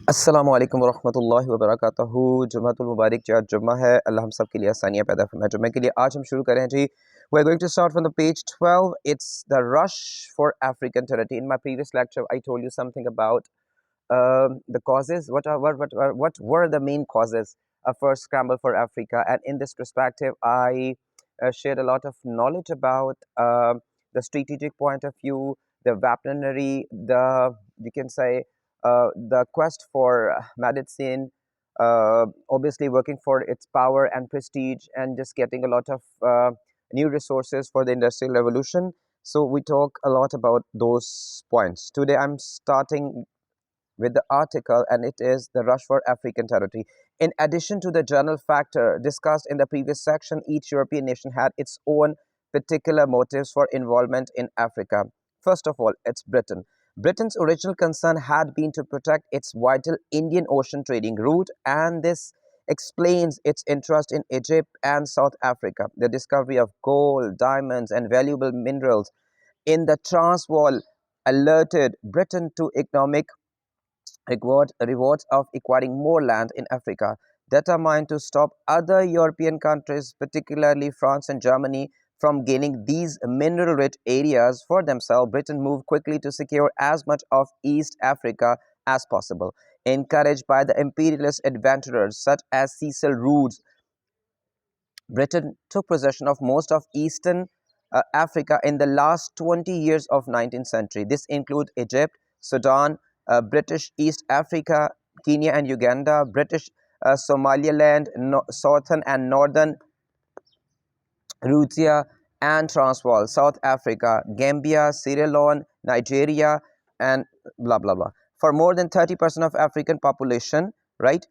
अस्सलाम वालेकुम वरहमतुल्लाहि वबरकातुहू। जुम्मतुल मुबारक जो आज जुम्मा है, अल्लाह हम सब के लिए आसानियाँ पैदा फरमाए। जुम्मे के लिए आज हम शुरू करें जी। We are going to start from the page 12. It's the rush for African territory. In my previous lecture, I told you something about the causes. What were the main causes for Scramble for Africa? And in this perspective, I shared a lot of knowledge about the strategic point of view, the weaponry, you can say the quest for medicine, obviously working for its power and prestige, and just getting a lot of new resources for the industrial revolution. So we talk a lot about those points. Today I'm starting with the article, and it is the rush for African territory. In addition to the general factor discussed in the previous section, each European nation had its own particular motives for involvement in Africa. First of all, it's Britain. Britain's original concern had been to protect its vital Indian Ocean trading route, and this explains its interest in Egypt and South Africa. The discovery of gold, diamonds, and valuable minerals in the Transvaal alerted Britain to economic rewards of acquiring more land in Africa, determined to stop other European countries, particularly France and Germany, from gaining these mineral-rich areas for themselves. Britain moved quickly to secure as much of East Africa as possible. Encouraged by the imperialist adventurers such as Cecil Rhodes, Britain took possession of most of Eastern Africa in the last 20 years of 19th century. This includes Egypt, Sudan, British East Africa, Kenya and Uganda, British Somaliland, Southern and Northern Rhodesia and Transvaal, South Africa, Gambia, Sierra Leone, Nigeria, and blah blah blah. For more than 30% of African population, right?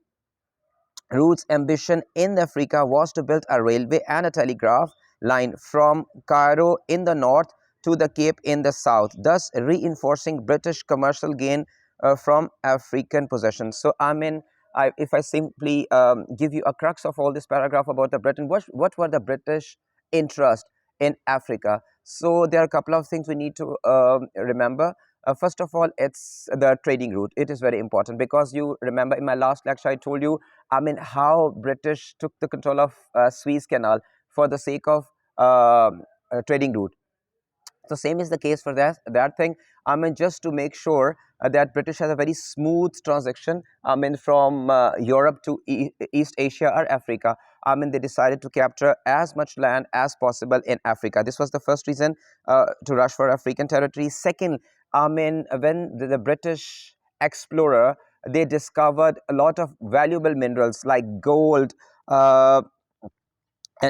Roots' ambition in Africa was to build a railway and a telegraph line from Cairo in the north to the Cape in the south, thus reinforcing British commercial gain from African possessions. So, if I simply give you a crux of all this paragraph about the Britain, what were the British interest in Africa? So, there are a couple of things we need to remember. First of all, it's the trading route. It is very important because you remember in my last lecture, I told you how British took the control of Suez Canal for the sake of trading route. So same is the case for that thing. Just to make sure that British has a very smooth transaction. From Europe to East Asia or Africa. They decided to capture as much land as possible in Africa. This was the first reason to rush for African territory. Second, when the British explorer, they discovered a lot of valuable minerals like gold and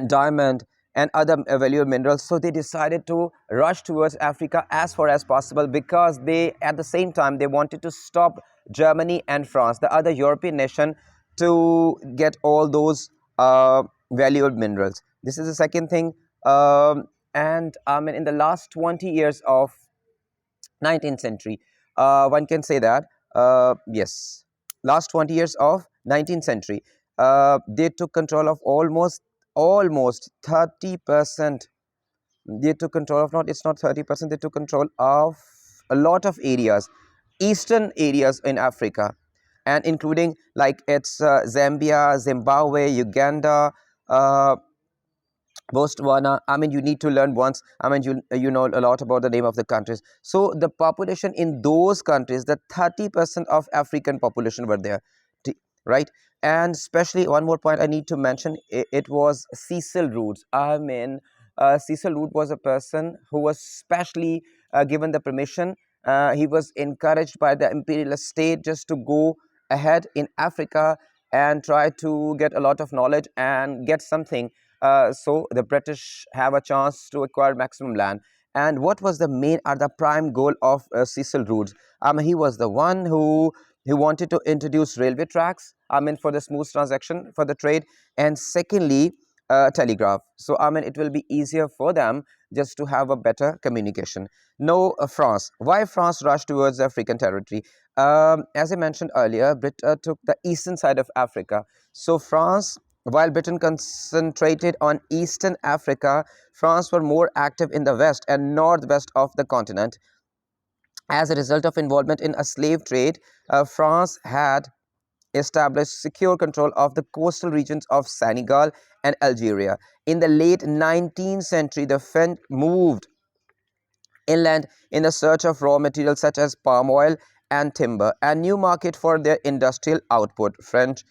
diamond and other valuable minerals. So they decided to rush towards Africa as far as possible because they, at the same time, they wanted to stop Germany and France, the other European nation, to get all those valuable minerals. This is the second thing. And in the last 20 years of 19th century, one can say that yes, last 20 years of 19th century, they took control of almost 30%. They took control of, not it's not 30%, they took control of a lot of areas, eastern areas in Africa, and including like it's Zambia, Zimbabwe, Uganda, Botswana. You need to learn once. You know a lot about the name of the countries. So the population in those countries, the 30% of African population were there, right? And especially one more point I need to mention. It was Cecil Rhodes. Cecil Rhodes was a person who was specially given the permission. He was encouraged by the imperialist state just to go ahead in Africa and try to get a lot of knowledge and get something, so the British have a chance to acquire maximum land. And what was the main or the prime goal of Cecil Rhodes? He was the one who wanted to introduce railway tracks, for the smooth transaction for the trade, and secondly, telegraph. So it will be easier for them just to have a better communication. No, France. Why France rushed towards African territory? As I mentioned earlier, Britain took the eastern side of Africa. So France, while Britain concentrated on Eastern Africa, France were more active in the west and northwest of the continent. As a result of involvement in a slave trade, France had established secure control of the coastal regions of Senegal and Algeria. In the late 19th century, the French moved inland in the search of raw materials such as palm oil and timber, a new market for their industrial output. French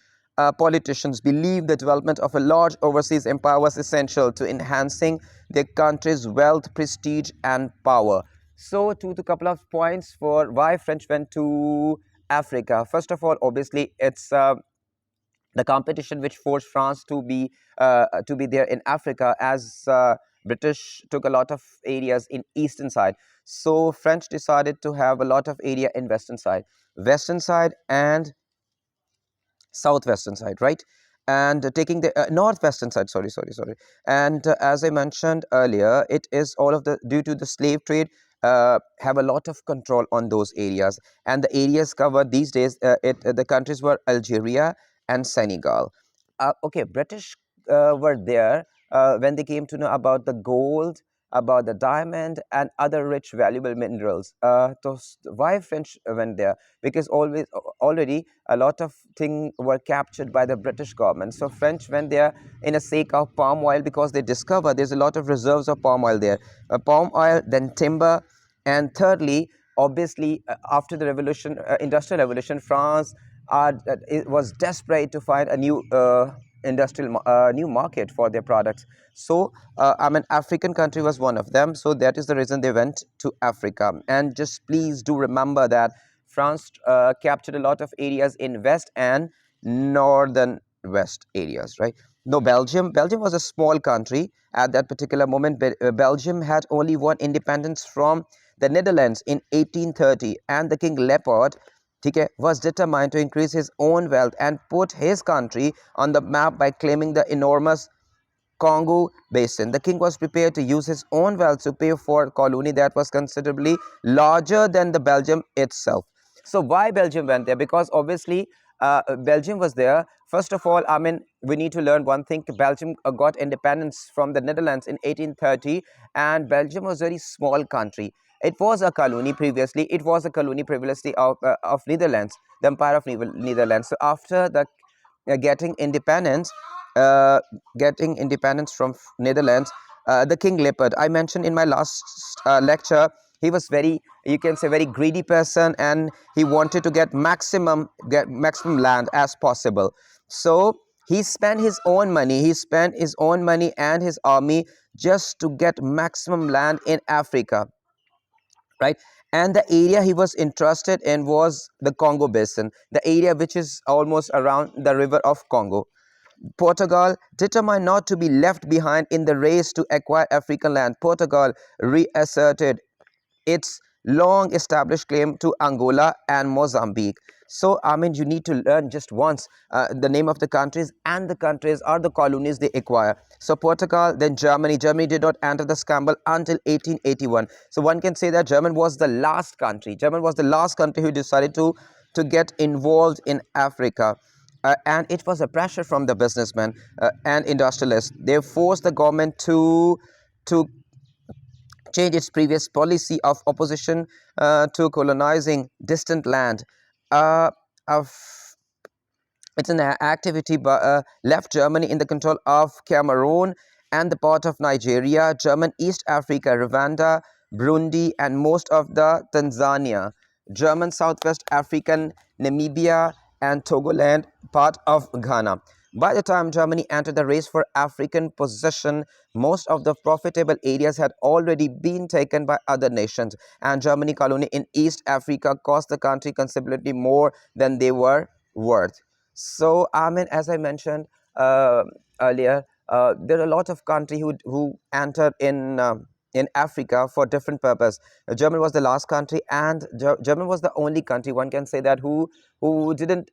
politicians believed the development of a large overseas empire was essential to enhancing their country's wealth, prestige, and power. So, to the couple of points for why French went to Africa. First of all, obviously, it's the competition which forced France to be there in Africa, as British took a lot of areas in eastern side. So French decided to have a lot of area in western side and southwestern side, right? And taking the northwestern side, sorry. And as I mentioned earlier, it is all of the due to the slave trade, have a lot of control on those areas. And the areas covered these days, the countries were Algeria and Senegal. Okay, British were there when they came to know about the gold, about the diamond, and other rich valuable minerals. So why French went there? Because already a lot of things were captured by the British government. So French went there in a sake of palm oil, because they discovered there's a lot of reserves of palm oil there. Palm oil, then timber, and thirdly, obviously, after the revolution, industrial revolution, France it was desperate to find a new new market for their products. So I mean, African country was one of them. So that is the reason they went to Africa. And just please do remember that France captured a lot of areas in west and northern west areas, right? No, Belgium was a small country at that particular moment. Belgium had only won independence from the Netherlands in 1830, and the King Leopold, okay, was determined to increase his own wealth and put his country on the map by claiming the enormous Congo basin. The king was prepared to use his own wealth to pay for a colony that was considerably larger than the Belgium itself. So why Belgium went there? Because obviously Belgium was there. First of all, I mean, we need to learn one thing. Belgium got independence from the Netherlands in 1830, and Belgium was a very small country. It was a colony previously. It was a colony previously of Netherlands, the Empire of Netherlands. So after the getting independence, uh, getting independence from Netherlands, the King Leopard, I mentioned in my last lecture, he was very, you can say, very greedy person, and he wanted to get maximum land as possible. So he spent his own money. He spent his own money and his army just to get maximum land in Africa, right? And the area he was interested in was the Congo basin, the area which is almost around the river of Congo. Portugal, determined not to be left behind in the race to acquire African land, Portugal reasserted its long established claim to Angola and Mozambique. So, I mean, you need to learn just once the name of the countries, and the countries are the colonies they acquire. So, Portugal, then Germany. Germany did not enter the Scramble until 1881. So, one can say that Germany was the last country. Germany was the last country who decided to get involved in Africa. And it was a pressure from the businessmen and industrialists. They forced the government to change its previous policy of opposition to colonizing distant land. Uh, of it's an activity left Germany in the control of Cameroon and the part of Nigeria, German East Africa, Rwanda, Burundi, and most of the Tanzania, German Southwest African, Namibia, and Togoland, part of Ghana. By the time Germany entered the race for African possession, most of the profitable areas had already been taken by other nations, and Germany colony in East Africa cost the country considerably more than they were worth. So, I mean, as I mentioned earlier, there are a lot of countries who entered in Africa for different purpose. Germany was the last country, and Germany was the only country, one can say that, who didn't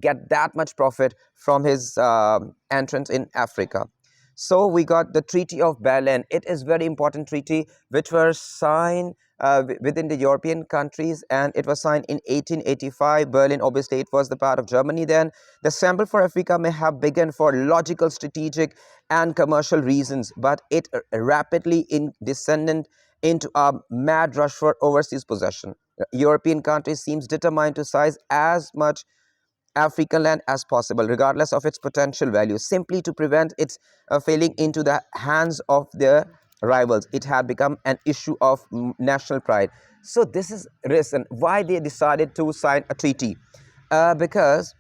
get that much profit from his entrance in Africa. So we got the Treaty of Berlin. It is very important treaty which was signed within the European countries, and it was signed in 1885. Berlin, obviously, it was the part of Germany then. The Scramble for Africa may have begun for logical, strategic, and commercial reasons, but it rapidly descended into a mad rush for overseas possession. European countries seems determined to seize as much African land as possible, regardless of its potential value, simply to prevent its falling into the hands of their rivals. It had become an issue of national pride. So this is reason why they decided to sign a treaty, because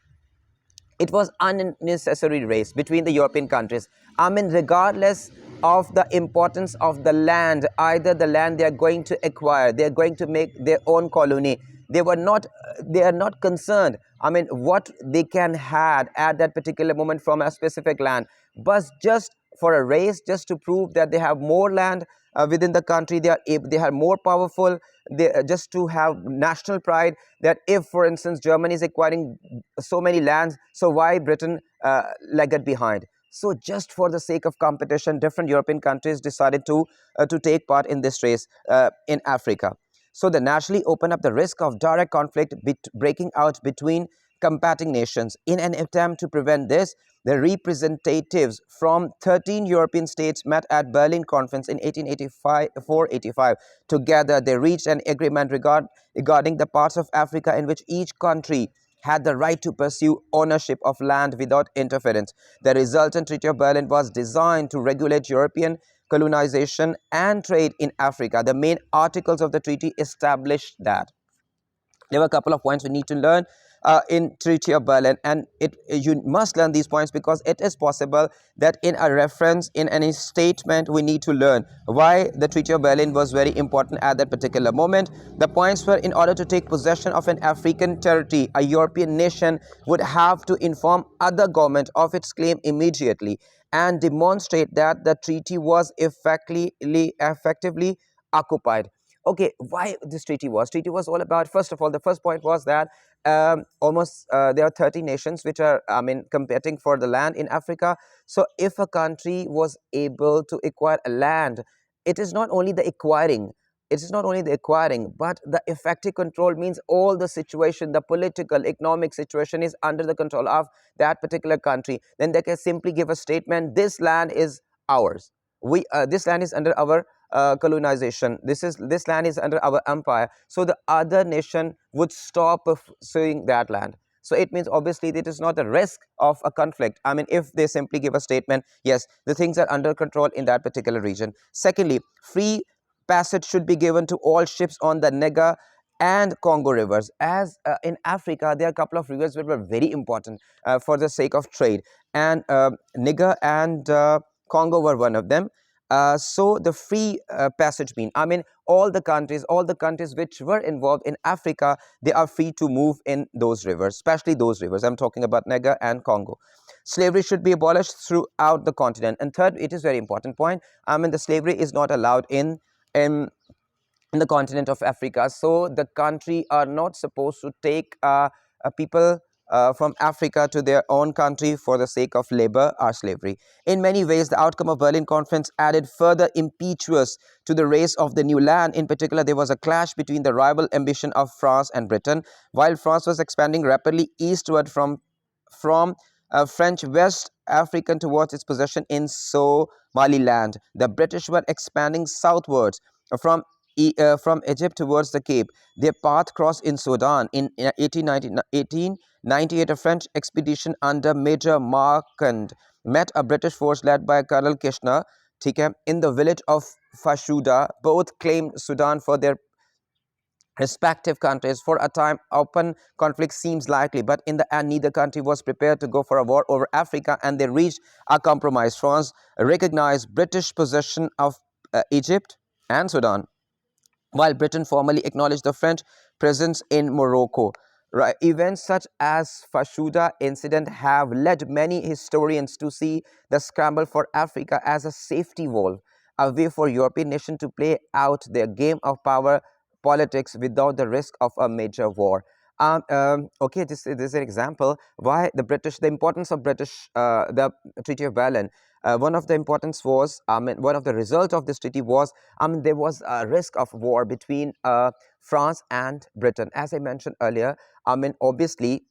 it was unnecessary race between the European countries. I mean, regardless of the importance of the land, either the land they are going to acquire, they are going to make their own colony. They are not concerned. I mean, what they can had at that particular moment from a specific land, but just for a race, just to prove that they have more land within the country, they are more powerful. Just to have national pride, that if, for instance, Germany is acquiring so many lands, so why Britain lagged behind? So just for the sake of competition, different European countries decided to take part in this race in Africa. So they naturally open up the risk of direct conflict breaking out between competing nations. In an attempt to prevent this, the representatives from 13 European states met at Berlin Conference in 1885. Together, they reached an agreement regarding the parts of Africa in which each country had the right to pursue ownership of land without interference. The resultant Treaty of Berlin was designed to regulate European colonization and trade in Africa. The main articles of the treaty established that. There were a couple of points we need to learn in Treaty of Berlin, and you must learn these points because it is possible that in a reference, in any statement, we need to learn why the Treaty of Berlin was very important at that particular moment. The points were, in order to take possession of an African territory, a European nation would have to inform other government of its claim immediately and demonstrate that the treaty was effectively occupied. Okay, why this treaty was all about? First of all, the first point was that almost there are 30 nations which are, I mean, competing for the land in Africa. So if a country was able to acquire a land, it is not only the acquiring, but the effective control means all the situation, the political, economic situation is under the control of that particular country. Then they can simply give a statement: this land is ours. This land is under our colonization. This land is under our empire. So the other nation would stop suing that land. So it means obviously it is not a risk of a conflict. I mean, if they simply give a statement, yes, the things are under control in that particular region. Secondly, free passage should be given to all ships on the Niger and Congo rivers. As in Africa, there are a couple of rivers that were very important for the sake of trade, and Niger and Congo were one of them. So the free passage mean, I mean, all the countries which were involved in Africa, they are free to move in those rivers, especially those rivers. I'm talking about Niger and Congo. Slavery should be abolished throughout the continent. And third, it is very important point. I mean, the slavery is not allowed in the continent of Africa. So the country are not supposed to take people from Africa to their own country for the sake of labor or slavery. In many ways, the outcome of Berlin Conference added further impetus to the race of the new land. In particular, there was a clash between the rival ambition of France and Britain. While France was expanding rapidly eastward from French West African towards its possession in Somaliland, the British were expanding southwards from from Egypt towards the Cape. Their path crossed in Sudan. In 1898, a French expedition under Major Marquand met a British force led by Colonel Kitchener in the village of Fashuda. Both claimed Sudan for their respective countries. For a time, open conflict seems likely, but in the end, neither country was prepared to go for a war over Africa, and they reached a compromise. France recognized British possession of Egypt and Sudan, while Britain formally acknowledged the French presence in Morocco. Right. Events such as Fashuda incident have led many historians to see the scramble for Africa as a safety valve, a way for European nations to play out their game of power politics without the risk of a major war. Okay, this is an example why the importance of the Treaty of Berlin. One of the importance was, one of the results of this treaty was, there was a risk of war between France and Britain. As I mentioned earlier, obviously,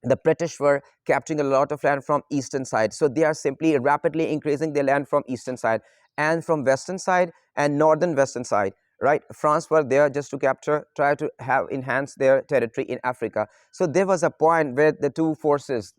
the British were capturing a lot of land from eastern side. So they are simply rapidly increasing their land from eastern side and from western side and northern western side. right? France were there just to capture, try to have enhance their territory in Africa. So there was a point where the two forces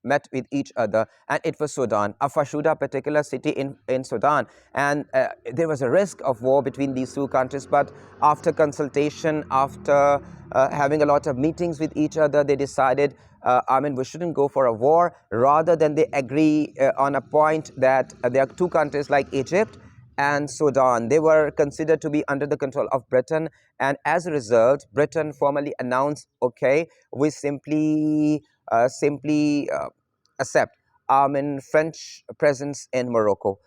met with each other, and it was Sudan, a Fashuda particular city in Sudan, and there was a risk of war between these two countries. But after consultation, after having a lot of meetings with each other, they decided, we shouldn't go for a war. Rather than they agree on a point that there are two countries like Egypt and Sudan. They were considered to be under the control of Britain, and as a result, Britain formally announced, okay, we simply accept French presence in Morocco.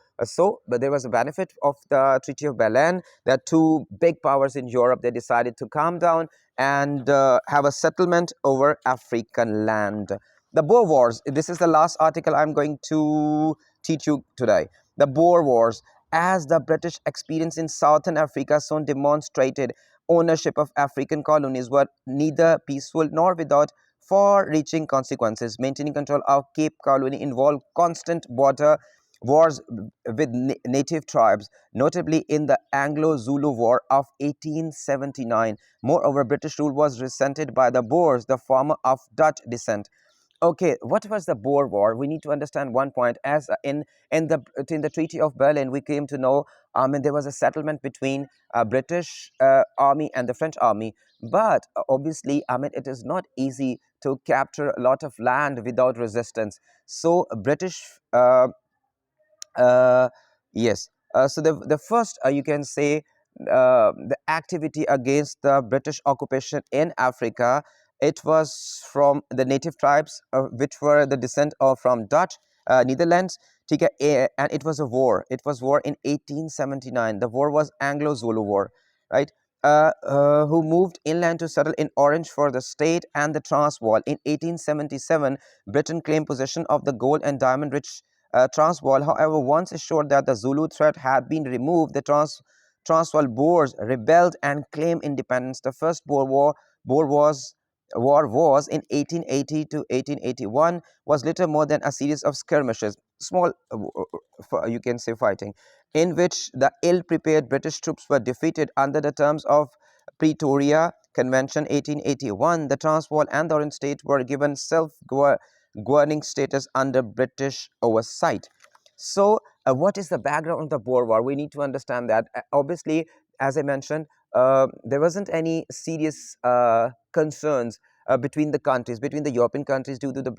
But there was a benefit of the Treaty of Berlin that two big powers in Europe, they decided to calm down and have a settlement over African land. The Boer Wars, this is the last article I'm going to teach you today. The Boer Wars, as the British experience in Southern Africa soon demonstrated, ownership of African colonies were neither peaceful nor without far-reaching consequences. Maintaining control of Cape Colony involved constant border wars with native tribes, notably in the Anglo-Zulu War of 1879. Moreover, British rule was resented by the Boers, the former of Dutch descent. Okay, what was the Boer War? We need to understand one point. As in the Treaty of Berlin, we came to know, there was a settlement between British army and the French army. But obviously, it is not easy to capture a lot of land without resistance. So British uh, yes. So the first, you can say, the activity against the British occupation in Africa, it was from the native tribes, which were the descent of from Dutch, Netherlands, and it was a war. It was war in 1879. The war was Anglo-Zulu War, right? Who moved inland to settle in Orange for the state and the Transvaal. In 1877, Britain claimed possession of the gold and diamond-rich Transvaal. However, once assured that the Zulu threat had been removed, the Transvaal Boers rebelled and claimed independence. The first Boer was in 1880 to 1881, was little more than a series of skirmishes, small, you can say, fighting, in which the ill-prepared British troops were defeated. Under the terms of Pretoria Convention 1881, the Transvaal and the Orange State were given self-governing status under British oversight. So, what is the background of the Boer War? We need to understand that. Obviously, as I mentioned, there wasn't any serious concerns between the countries, between the European countries, due to the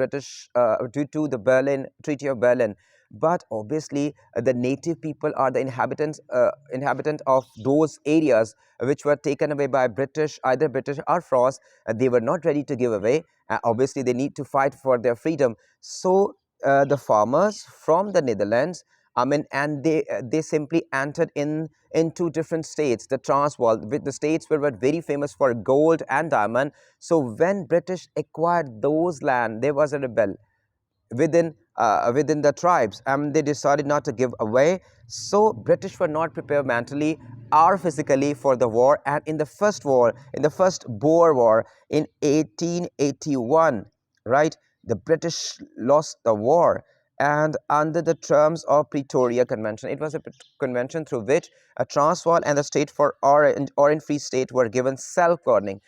due to the Berlin Treaty of Berlin. But obviously, the native people are the inhabitant of those areas which were taken away by British, either British or France. They were not ready to give away. Obviously, they need to fight for their freedom. So the farmers from the Netherlands, and they simply entered into different states. The Transvaal, with the states were very famous for gold and diamond. So when British acquired those land, there was a rebel within the tribes, and they decided not to give away. So British were not prepared mentally or physically for the war. And in the first Boer War in 1881, right, the British lost the war. And under the terms of Pretoria Convention, it was a convention through which a Transvaal and the state for Orange Free State were given self-governing.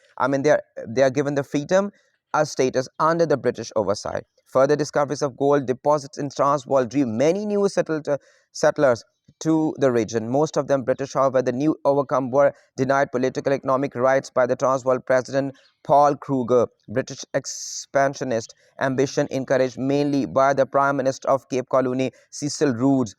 They are given the freedom as status under the British oversight. Further discoveries of gold deposits in Transvaal drew many new settlers to the region. Most of them British, however, the new overcome were denied political economic rights by the Transvaal president Paul Kruger. British expansionist ambition, encouraged mainly by the Prime Minister of Cape Colony Cecil Rhodes,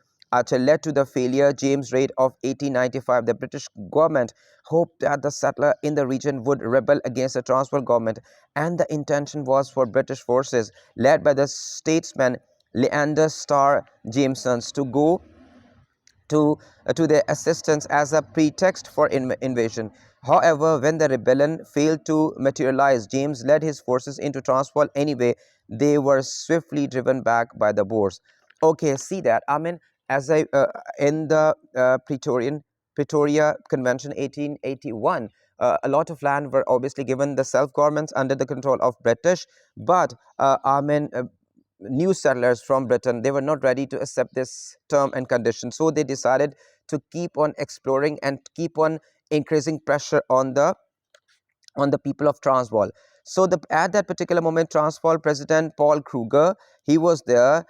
led to the failure James Raid of 1895. The British government hoped that the settler in the region would rebel against the Transvaal government, and the intention was for British forces led by the statesman Leander Starr Jamesons to go to their assistance as a pretext for invasion. However, when the rebellion failed to materialize, James led his forces into Transvaal anyway. They were swiftly driven back by the Boers. Okay, see that. As I in the Pretoria Convention 1881, a lot of land were obviously given the self-governments under the control of British, but new settlers from Britain, they were not ready to accept this term and condition. So they decided to keep on exploring and keep on increasing pressure on the people of Transvaal. So at that particular moment, Transvaal President Paul Kruger, he was there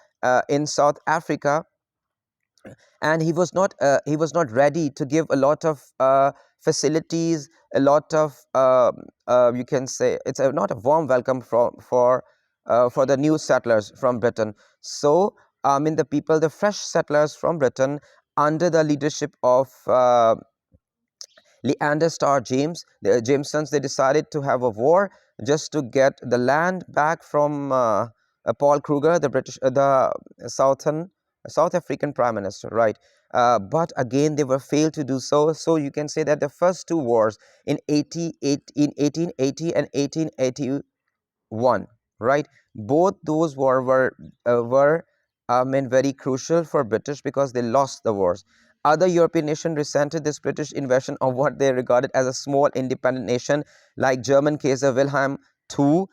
in South Africa, and he was not ready to give a lot of facilities, a lot of you can say it's not a warm welcome for the new settlers from Britain. So the people, the fresh settlers from Britain, under the leadership of Leander Starr James, the Jamesons, they decided to have a war just to get the land back from Paul Kruger, the South African Prime Minister, right? But again, they were failed to do so. So you can say that the first two wars in 1880 and 1881, right? Both those were very crucial for British because they lost the wars. Other European nations resented this British invasion of what they regarded as a small independent nation, like German Kaiser Wilhelm II.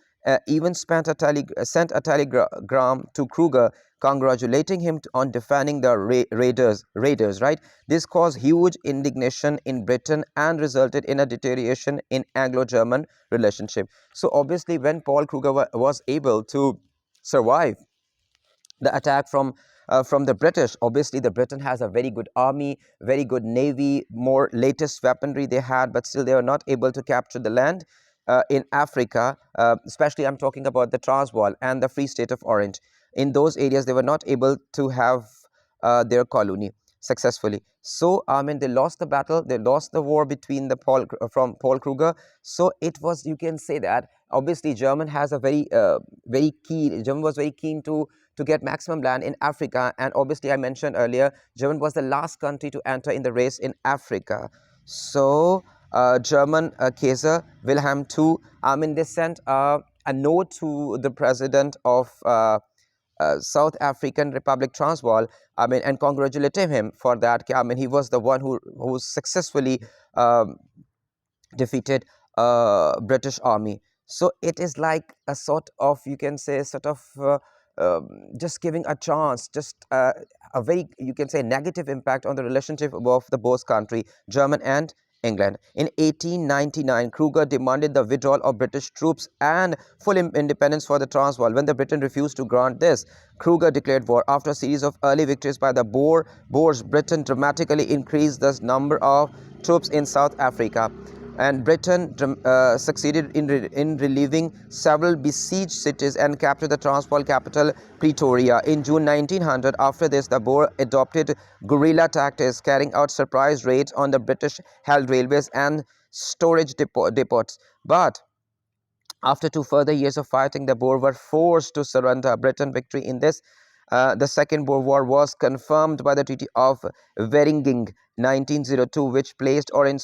Even sent a telegram to Kruger congratulating him on defending the raiders, right? This caused huge indignation in Britain and resulted in a deterioration in Anglo-German relationship. So obviously, when Paul Kruger was able to survive the attack from the British, obviously the Britain has a very good army, very good navy, more latest weaponry they had, but still they were not able to capture the land in Africa, especially I'm talking about the Transvaal and the Free State of Orange. In those areas, they were not able to have their colony successfully. So they lost the battle, they lost the war between the from Paul Kruger. So it was, you can say that obviously German has a German was very keen to get maximum land in Africa, and obviously I mentioned earlier, German was the last country to enter in the race in Africa. So German Kaiser Wilhelm II, they sent a note to the president of South African Republic Transvaal, and congratulated him for that. He was the one who successfully defeated British army. So it is like a sort of, you can say, sort of just giving a chance, just a very, you can say, negative impact on the relationship of the both country, German and England. In 1899, Kruger demanded the withdrawal of British troops and full independence for the Transvaal. When the Britain refused to grant this, Kruger declared war. After a series of early victories by the Boers, Britain dramatically increased the number of troops in South Africa, and Britain succeeded in relieving several besieged cities and captured the Transvaal capital Pretoria in June 1900. After this, the Boer adopted guerrilla tactics, carrying out surprise raids on the British-held railways and storage depots. But after 2 further years of fighting, the Boer were forced to surrender. Britain victory in this the Second Boer War was confirmed by the Treaty of Vereniging 1902, which placed Orange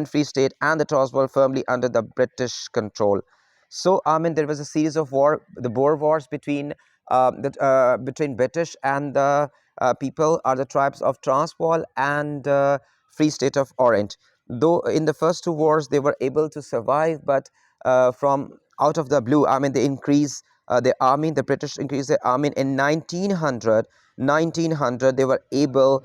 Free State and the Transvaal firmly under the British control. So there was a series of the Boer Wars between between British and the people or the tribes of Transvaal and Free State of Orange. Though in the first two wars they were able to survive, but from out of the blue, they increase the army. The British increased their army in 1900. They were able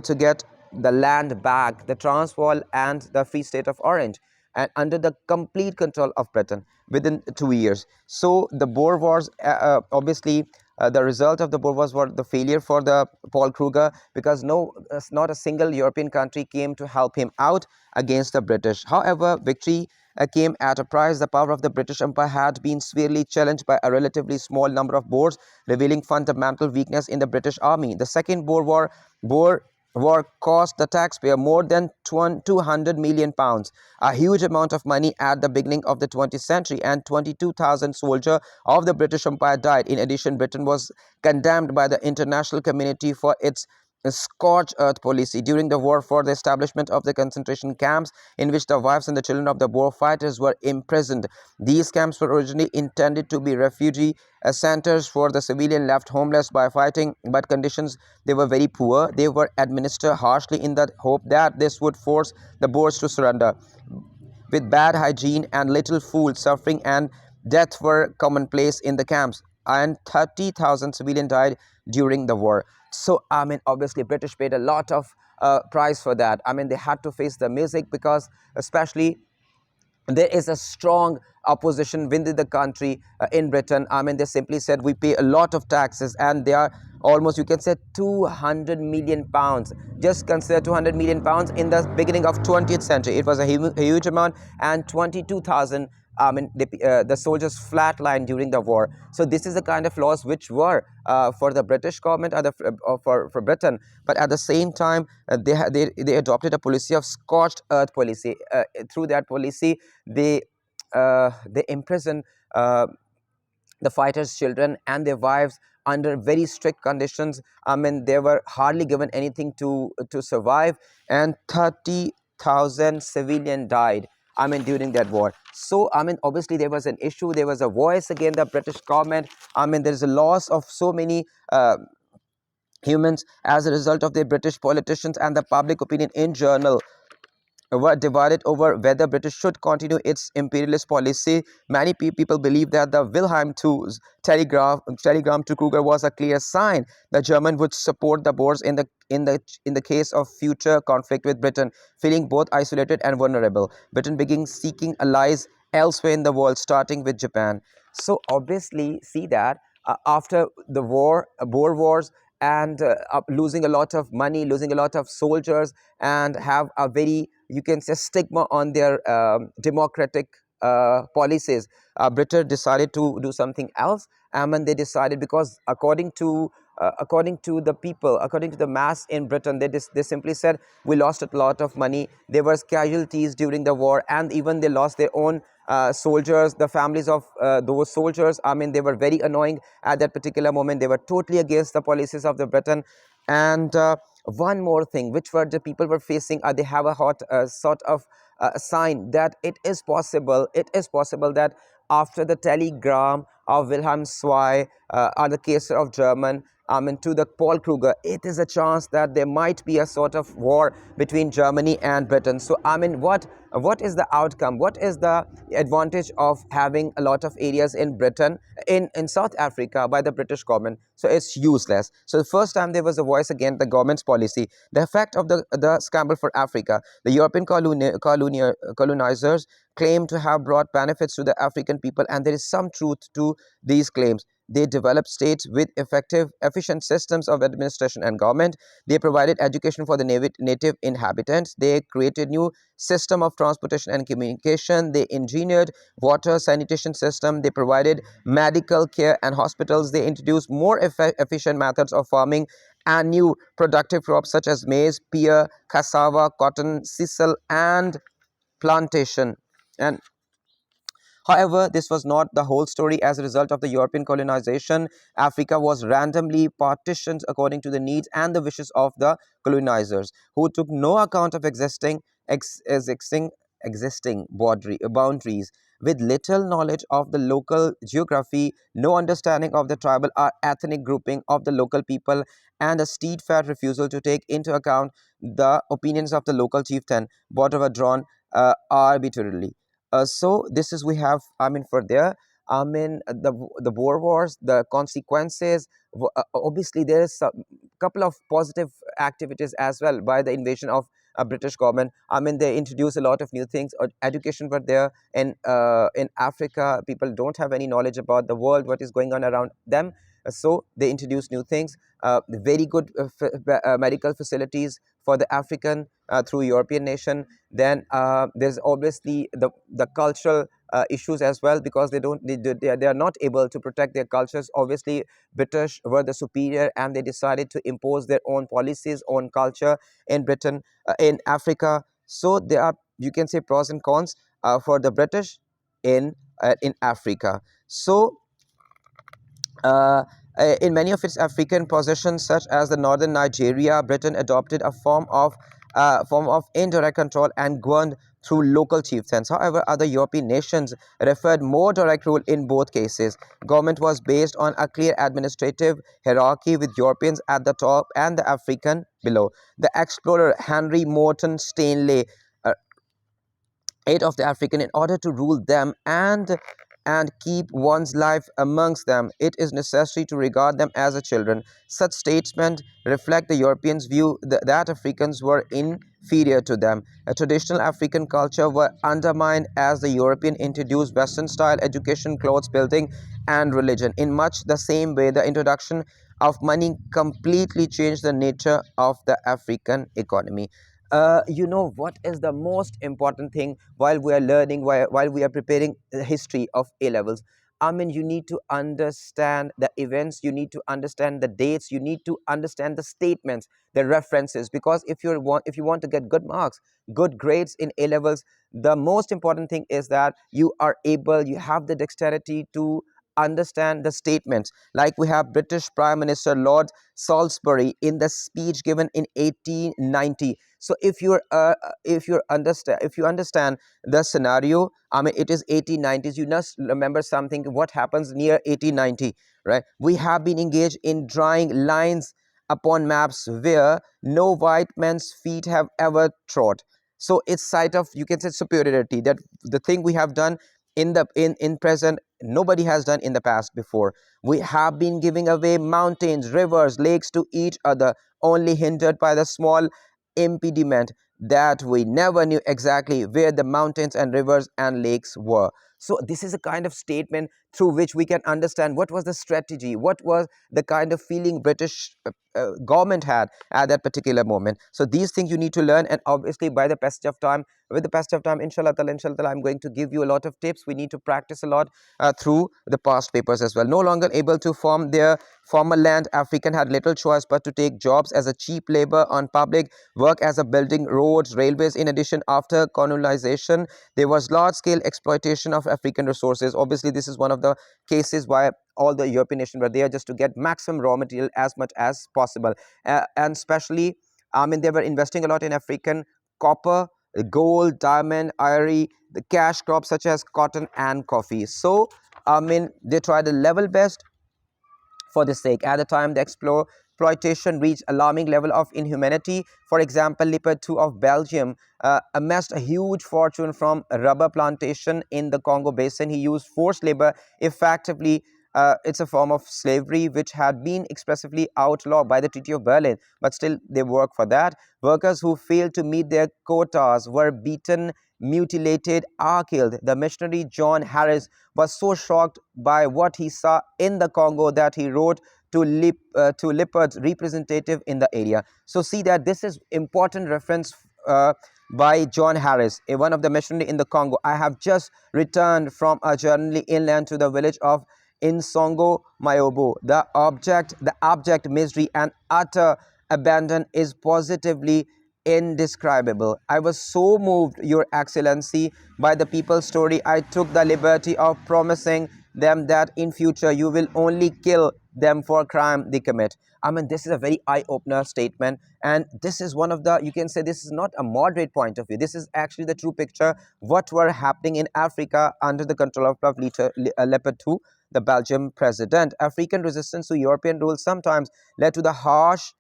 to get the land back, the Transvaal and the Free State of Orange, and under the complete control of Britain within 2 years. So the Boer Wars, obviously, the result of the Boer Wars was the failure for the Paul Kruger, because not a single European country came to help him out against the British. However, victory came at a price. The power of the British Empire had been severely challenged by a relatively small number of Boers, revealing fundamental weakness in the British army. The Second Boer War cost the taxpayer more than £200 million, a huge amount of money at the beginning of the 20th century, and 22,000 soldiers of the British Empire died. In addition, Britain was condemned by the international community for its scorched earth policy during the war, for the establishment of the concentration camps in which the wives and the children of the Boer fighters were imprisoned. These camps were originally intended to be refugee centers for the civilian left homeless by fighting, but conditions they were very poor. They were administered harshly in the hope that this would force the Boers to surrender. With bad hygiene and little food, suffering and death were commonplace in the camps. and 30,000 civilians died during the war. So I mean, obviously British paid a lot of price for that. I mean, they had to face the music because especially there is a strong opposition within the country in Britain. I mean, they simply said we pay a lot of taxes, and they are almost, you can say, 200 million pounds. Just consider 200 million pounds in the beginning of 20th century. It was a huge amount, and 22,000. I mean, the soldiers flatlined during the war. So this is the kind of laws which were for the British government or for Britain. But at the same time, they adopted a policy of scorched earth policy. Through that policy, they imprison the fighters' children and their wives under very strict conditions. I mean, they were hardly given anything to survive, and 30,000 civilians died. I mean, during that war. So, I mean, obviously there was an issue. There was a voice against the British government. I mean, there is a loss of so many humans as a result of the British politicians, and the public opinion in general were divided over whether British should continue its imperialist policy. Many people believe that the Wilhelm II's telegram to Kruger was a clear sign that Germany would support the Boers in the case of future conflict with Britain. Feeling both isolated and vulnerable, Britain began seeking allies elsewhere in the world, starting with Japan. So obviously, see that after the war, Boer Wars, and losing a lot of money, losing a lot of soldiers, and have a very, you can say, stigma on their democratic policies. Britain decided to do something else, and they decided, because according to the people, according to the mass in Britain, they simply said we lost a lot of money. There was casualties during the war, and even they lost their own soldiers, the families of those soldiers. I mean, they were very annoying at that particular moment. They were totally against the policies of the Britain. And one more thing which were the people were facing, they have a hot sort of sign that it is possible that after the telegram of Wilhelm II or the case of German, I mean, to the Paul Kruger, it is a chance that there might be a sort of war between Germany and Britain. So I mean, what is the outcome? What is the advantage of having a lot of areas in Britain, in South Africa, by the British government? So it's useless. So the first time there was a voice against the government's policy. The effect of the scramble for Africa. The European colonizers claim to have brought benefits to the African people, and there is some truth to these claims. They developed states with efficient systems of administration and government. They provided education for the native inhabitants. They created new system of transportation and communication. They engineered water sanitation system. They provided medical care and hospitals. They introduced more efficient methods of farming and new productive crops such as maize, pear, cassava, cotton, sisal, and plantation. And however, this was not the whole story. As a result of the European colonization, Africa was randomly partitioned according to the needs and the wishes of the colonizers, who took no account of existing boundaries. With little knowledge of the local geography, no understanding of the tribal or ethnic grouping of the local people, and a steadfast refusal to take into account the opinions of the local chieftain, borders were drawn arbitrarily. So this is we have, I mean, for there, I mean, the Boer Wars, the consequences. Obviously there is a couple of positive activities as well by the invasion of a British government. I mean, they introduced a lot of new things. Education were there in Africa. People don't have any knowledge about the world, what is going on around them. So they introduced new things. Very good medical facilities for the African through European nation. Then there's obviously the cultural issues as well, because they are not able to protect their cultures. Obviously, British were the superior, and they decided to impose their own policies, own culture in Britain, in Africa. So there are, you can say, pros and cons for the British in Africa. So in many of its African possessions, such as the northern Nigeria, Britain adopted a form of indirect control and governed through local chieftains. However, other European nations referred more direct rule in both cases. Government was based on a clear administrative hierarchy, with Europeans at the top and the African below. The explorer Henry Morton Stanley ate of the African in order to rule them, and and keep one's life amongst them, it is necessary to regard them as a children. Such statements reflect the Europeans' view that Africans were inferior to them. A traditional African culture were undermined as the European introduced Western style education, clothes, building, and religion. In much the same way, the introduction of money completely changed the nature of the African economy. You know what is the most important thing while we are learning, while we are preparing the history of A levels? I mean, you need to understand the events, you need to understand the dates, you need to understand the statements, the references. Because if you want to get good marks, good grades in A levels, the most important thing is that you have the dexterity to understand the statements. Like we have British Prime Minister Lord Salisbury in the speech given in 1890. So if you understand the scenario, I mean it is 1890s, you must remember something what happens near 1890, right? We have been engaged in drawing lines upon maps where no white man's feet have ever trod. So it's site of, you can say, superiority, that the thing we have done in present nobody has done in the past before. We have been giving away mountains, rivers, lakes to each other, only hindered by the small impediment that we never knew exactly where the mountains and rivers and lakes were. So this is a kind of statement through which we can understand what was the strategy, what was the kind of feeling British government had at that particular moment. So these things you need to learn, and obviously by the passage of time, with the passage of time, inshallah ta'ala, I'm going to give you a lot of tips. We need to practice a lot through the past papers as well. No longer able to farm their former land, African had little choice but to take jobs as a cheap labor on public work, as a building roads, railways. In addition, after colonization, there was large-scale exploitation of African resources. Obviously, this is one of the cases why all the European nations were there, just to get maximum raw material as much as possible. And especially, I mean, they were investing a lot in African copper, gold, diamond, ivory, the cash crops such as cotton and coffee. So, I mean, they tried the level best for this sake. At the time, the exploitation reached alarming level of inhumanity. For example, Lippert II of Belgium amassed a huge fortune from a rubber plantation in the Congo basin. He used forced labor effectively. It's a form of slavery which had been expressively outlawed by the Treaty of Berlin, but still they work for that. Workers who failed to meet their quotas were beaten, mutilated, or killed. The missionary John Harris was so shocked by what he saw in the Congo that he wrote to Lippert's representative in the area. So see that this is important reference by John Harris, one of the missionary in the Congo. I have just returned from a journey inland to the village of Insongo Mayobo. The abject misery and utter abandon is positively indescribable. I was so moved, Your Excellency, by the people's story. I took the liberty of promising them that in future you will only kill them for crime they commit. I mean, this is a very eye-opener statement, and this is one of the, you can say, this is not a moderate point of view. This is actually the true picture what were happening in Africa under the control of Leopard II, the Belgian president. African resistance to European rule sometimes led to the harsh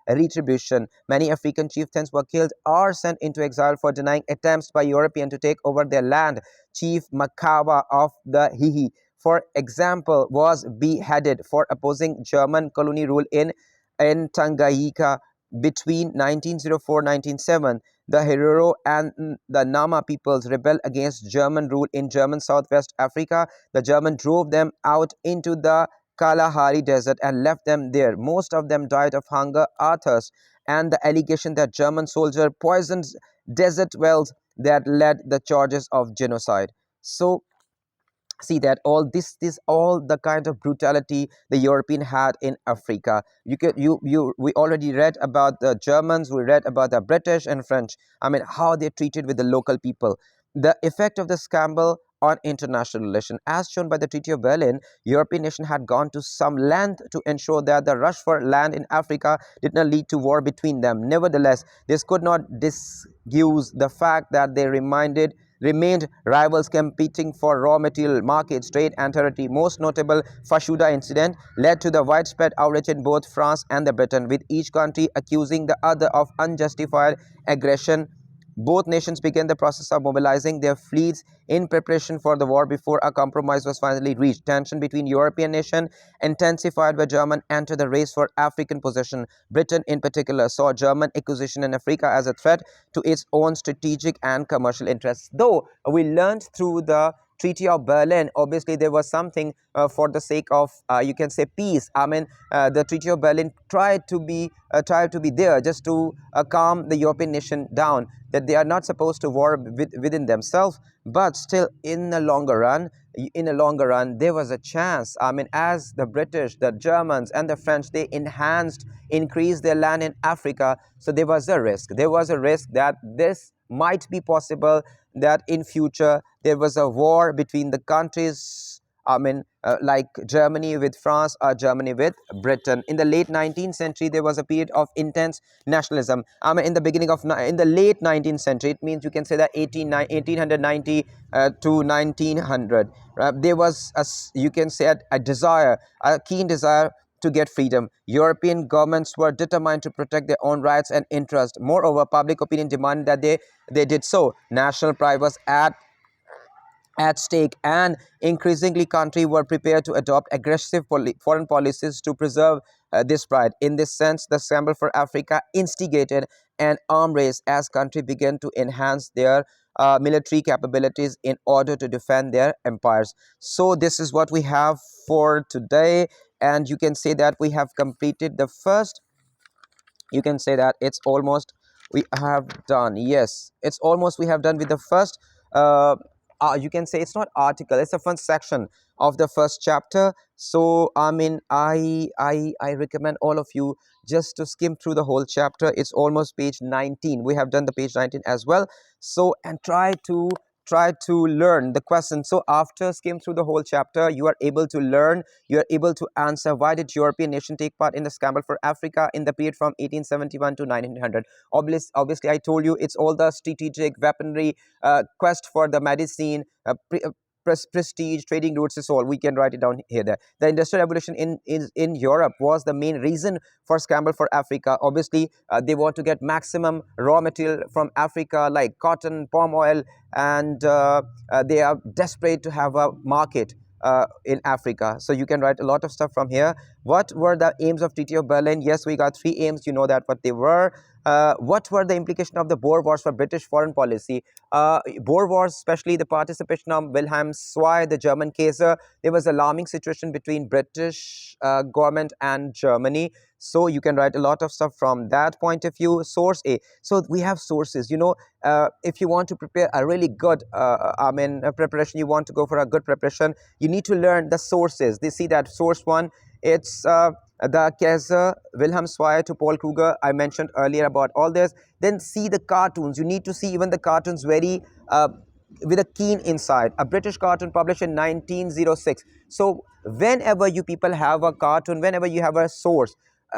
retribution. Many African chieftains were killed or sent into exile for denying attempts by Europeans to take over their land. Chief Makawa of the Hihi, for example, was beheaded for opposing German colony rule in Tanganyika between 1904-1907. The Herero and the Nama peoples rebelled against German rule in German Southwest Africa. The German drove them out into the Kalahari Desert and left them there. Most of them died of hunger or thirst, and the allegation that German soldiers poisoned desert wells that led the charges of genocide. So see that all the kind of brutality the European had in Africa. We already read about the Germans, we read about the British and French. I mean, how they treated with the local people. The effect of the scramble on international relations, as shown by the Treaty of Berlin, European nations had gone to some length to ensure that the rush for land in Africa did not lead to war between them. Nevertheless, this could not disguise the fact that they remained rivals competing for raw material, markets, trade, and territory. Most notable Fashuda incident led to the widespread outrage in both France and the Britain, with each country accusing the other of unjustified aggression Both nations began the process of mobilizing their fleets in preparation for the war before a compromise was finally reached. Tension between European nations intensified when Germany entered the race for African possession. Britain, in particular, saw German acquisition in Africa as a threat to its own strategic and commercial interests. Though we learned through the Treaty of Berlin, obviously there was something for the sake of you can say peace. I mean, the Treaty of Berlin tried to be there just to calm the European nation down, that they are not supposed to war within themselves. But still, in the longer run, there was a chance. I mean, as the British, the Germans, and the French, they increased their land in Africa. So there was a risk. There was a risk that this might be possible, that in future there was a war between the countries, I mean, like Germany with France or Germany with Britain. In the late 19th century, there was a period of intense nationalism. I mean, in the late 19th century, it means you can say that 1890 to 1900, there was you can say a keen desire to get freedom. European governments were determined to protect their own rights and interests. Moreover, public opinion demanded that they did so. National pride was at stake, and increasingly countries were prepared to adopt aggressive foreign policies to preserve this pride. In this sense, the Scramble for Africa instigated an arms race as countries began to enhance their military capabilities in order to defend their empires. So this is what we have for today, and you can say that we have completed the first. You can say that it's almost we have done. Yes, it's almost we have done with the first you can say it's not article, it's the first section of the first chapter. So I mean, I recommend all of you just to skim through the whole chapter. It's almost page 19. We have done the page 19 as well. So, and try to learn the question. So after skim through the whole chapter, you are able to learn, you are able to answer, why did European nation take part in the Scramble for Africa in the period from 1871 to 1900? Obviously, I told you it's all the strategic weaponry, quest for the medicine, prestige, trading routes is all. We can write it down here. There, the industrial revolution in Europe was the main reason for Scramble for Africa. Obviously, they want to get maximum raw material from Africa, like cotton, palm oil, and they are desperate to have a market in Africa. So you can write a lot of stuff from here. What were the aims of Treaty of Berlin? Yes, we got 3 aims. You know that what they were. What were the implications of the Boer Wars for British foreign policy? Boer Wars, especially the participation of Wilhelm II, the German Kaiser, there was alarming situation between British government and Germany. So you can write a lot of stuff from that point of view. Source A. So we have sources. You know, if you want to prepare a really good, preparation, you want to go for a good preparation, you need to learn the sources. They see that source 1, it's the Kaiser, Wilhelm II to Paul Kruger. I mentioned earlier about all this. Then see the cartoons. You need to see even the cartoons very with a keen insight. A British cartoon published in 1906. So whenever you people have a cartoon, whenever you have a source,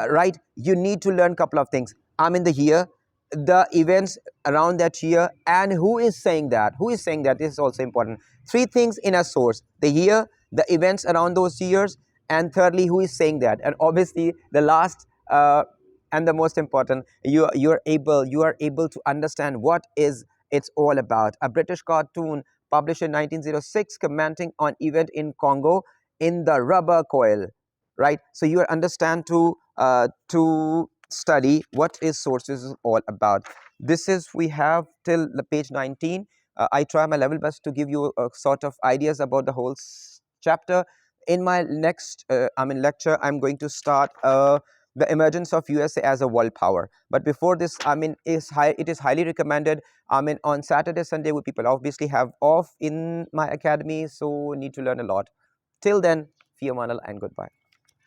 right, you need to learn a couple of things. I'm in the year, the events around that year, and who is saying that. Who is saying that? This is also important. 3 things in a source: the year, the events around those years, and thirdly, who is saying that. And obviously the last and the most important, you are able to understand what is it's all about. A British cartoon published in 1906 commenting on event in Congo in the rubber coil, right? So you understand to study what is sources is all about. This is we have till the page 19. I try my level best to give you a sort of ideas about the whole chapter. In my next lecture, I'm going to start the emergence of USA as a world power. But before this, it is highly recommended. On Saturday, Sunday, we people obviously have off in my academy, so need to learn a lot. Till then, fi aman Allah and goodbye.